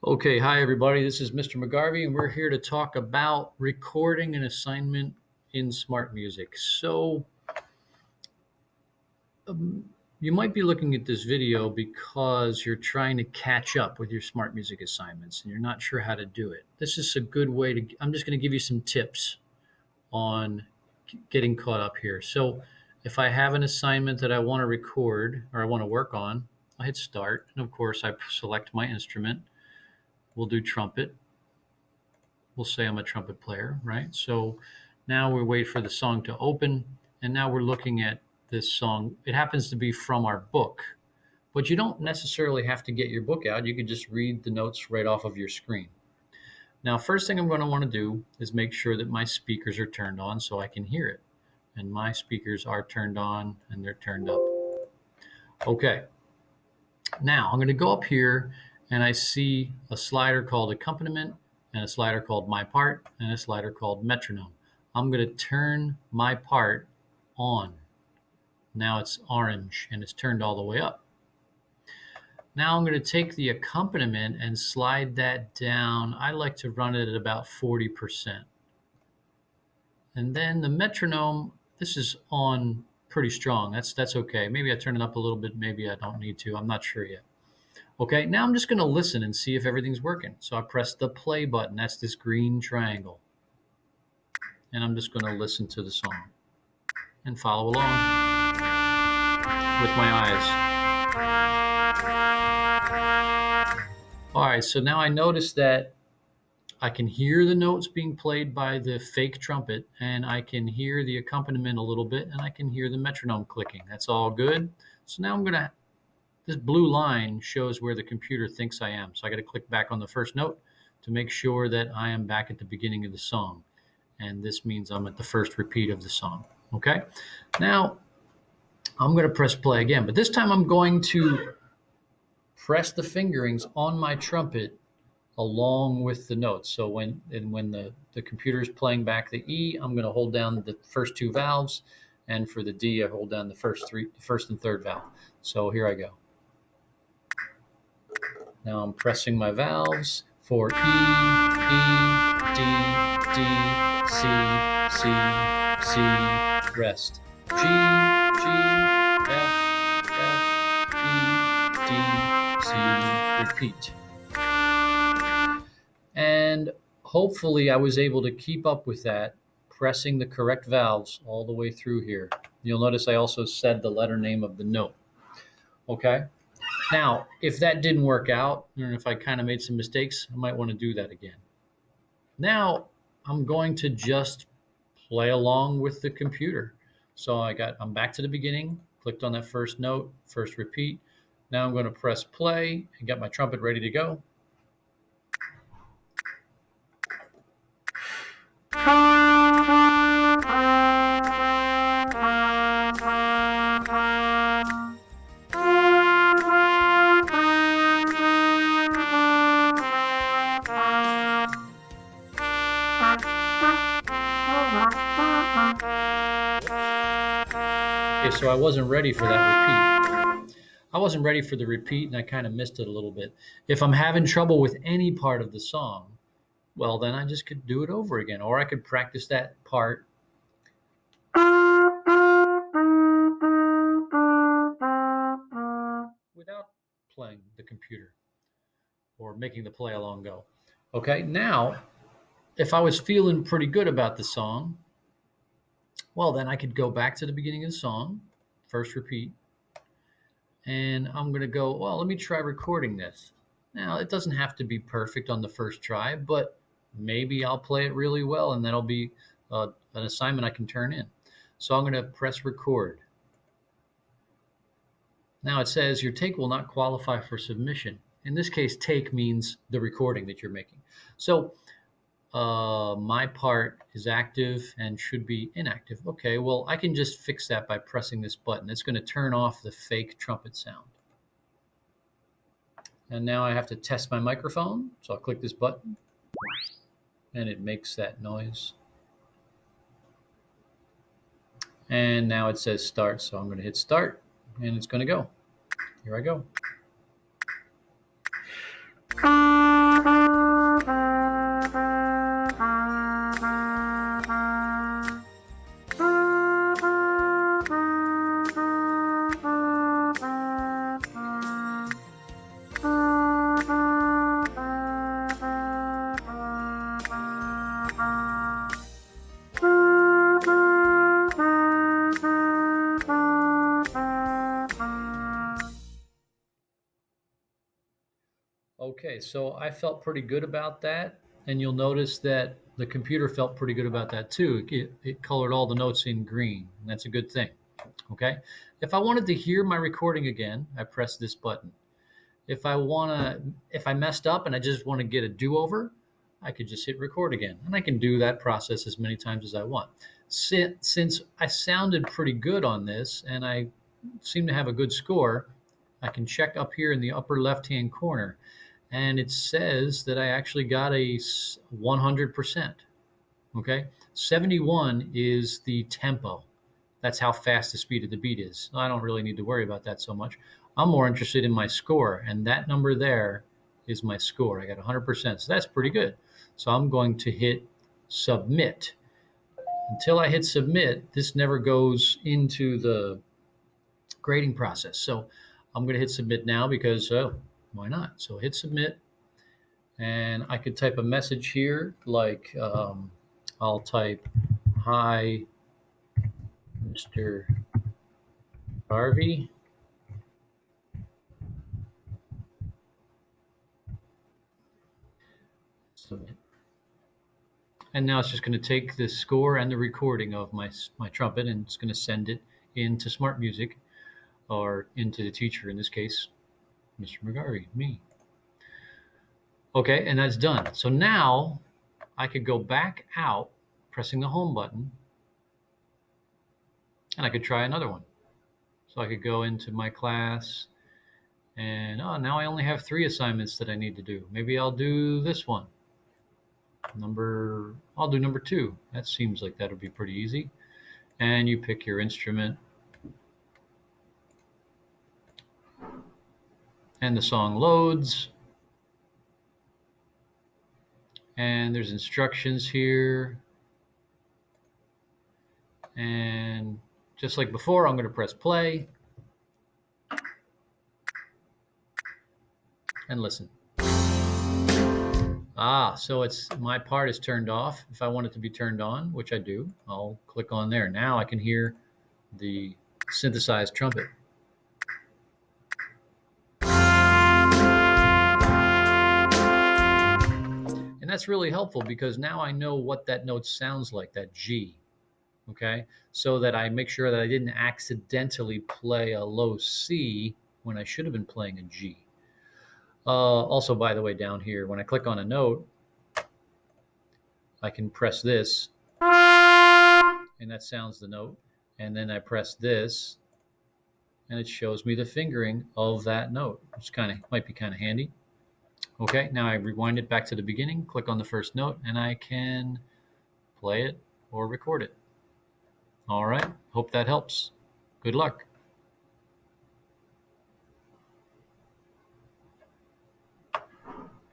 Okay, hi everybody. This is Mr. McGarvey, and we're here to talk about recording an assignment in Smartmusic. You might be looking at this video because you're trying to catch up with your Smartmusic assignments and you're not sure how to do it. This is a good way to. I'm just going to give you some tips on getting caught up here. So, if I have an assignment that I want to record or I want to work on, I hit start, and of course, I select my instrument. We'll do trumpet. We'll say I'm a trumpet player, right? So now we wait for the song to open, and now we're looking at this song. It happens to be from our book, but you don't necessarily have to get your book out. You can just read the notes right off of your screen. Now, first thing I'm going to want to do is make sure that my speakers are turned on so I can hear it. And my speakers are turned on and they're turned up. Okay. Now I'm going to go up here and I see a slider called accompaniment and a slider called my part and a slider called metronome. I'm going to turn my part on. Now it's orange and it's turned all the way up. Now I'm going to take the accompaniment and slide that down. I like to run it at about 40%. And then the metronome, this is on pretty strong. That's okay. Maybe I turn it up a little bit. Maybe I don't need to. I'm not sure yet. Okay, now I'm just going to listen and see if everything's working. So I press the play button. That's this green triangle. And I'm just going to listen to the song and follow along with my eyes. All right, so now I notice that I can hear the notes being played by the fake trumpet, and I can hear the accompaniment a little bit, and I can hear the metronome clicking. That's all good. So now I'm going to this blue line shows where the computer thinks I am. So I got to click back on the first note to make sure that I am back at the beginning of the song. And this means I'm at the first repeat of the song. Okay. Now I'm going to press play again, but this time I'm going to press the fingerings on my trumpet along with the notes. So when the computer is playing back the E, I'm going to hold down the first two valves. And for the D, I hold down the first and third valve. So here I go. Now I'm pressing my valves for E, D, D, C, C, C, rest. G, G, F, F, E, D, C, repeat. And hopefully I was able to keep up with that, pressing the correct valves all the way through here. You'll notice I also said the letter name of the note. Okay? Now, if that didn't work out, or if I kind of made some mistakes, I might want to do that again. Now, I'm going to just play along with the computer. So I'm back to the beginning, clicked on that first note, first repeat. Now I'm going to press play and get my trumpet ready to go. Okay, so I wasn't ready for that repeat. I wasn't ready for the repeat and I kind of missed it a little bit. If I'm having trouble with any part of the song, well, then I just could do it over again, or I could practice that part without playing the computer or making the play along go. Okay, now, if I was feeling pretty good about the song, well, then I could go back to the beginning of the song, first repeat, and I'm going to go, well, let me try recording this. Now, it doesn't have to be perfect on the first try, but maybe I'll play it really well, and that'll be an assignment I can turn in. So I'm going to press record. Now it says your take will not qualify for submission. In this case, take means the recording that you're making. So my part is active and should be inactive. Okay, well, I can just fix that by pressing this button. It's going to turn off the fake trumpet sound. And now I have to test my microphone. So I'll click this button and it makes that noise. And now it says start. So I'm going to hit start and it's going to go. Here I go. Okay, so I felt pretty good about that. And you'll notice that the computer felt pretty good about that too. It colored all the notes in green, and that's a good thing. Okay. If I wanted to hear my recording again, I press this button. If I messed up and I just want to get a do-over, I could just hit record again, and I can do that process as many times as I want. Since I sounded pretty good on this and I seem to have a good score, I can check up here in the upper left-hand corner, and it says that I actually got a 100%. Okay, 71 is the tempo. That's how fast the speed of the beat is. I don't really need to worry about that so much. I'm more interested in my score, and that number there is my score. I got 100%, so that's pretty good. So I'm going to hit submit. Until I hit submit, this never goes into the grading process. So I'm going to hit submit now because, why not? So hit submit, and I could type a message here like I'll type, "Hi, Mr. Harvey. Submit." And now it's just going to take the score and the recording of my trumpet, and it's going to send it into Smartmusic, or into the teacher, in this case, Mr. McGarvey, me. Okay, and that's done. So now I could go back out pressing the home button, and I could try another one. So I could go into my class, and now I only have 3 assignments that I need to do. Maybe I'll do this one. I'll do number 2. That seems like that'll be pretty easy. And you pick your instrument, and the song loads, and there's instructions here, and just like before, I'm going to press play and listen. So it's my part is turned off. If I want it to be turned on, which I do, I'll click on there. Now I can hear the synthesized trumpet. And that's really helpful because now I know what that note sounds like, that G. Okay, so that I make sure that I didn't accidentally play a low C when I should have been playing a G. Also, by the way, down here, when I click on a note, I can press this, and that sounds the note. And then I press this, and it shows me the fingering of that note, which might be kind of handy. Okay, now I rewind it back to the beginning, click on the first note, and I can play it or record it. All right, hope that helps. Good luck.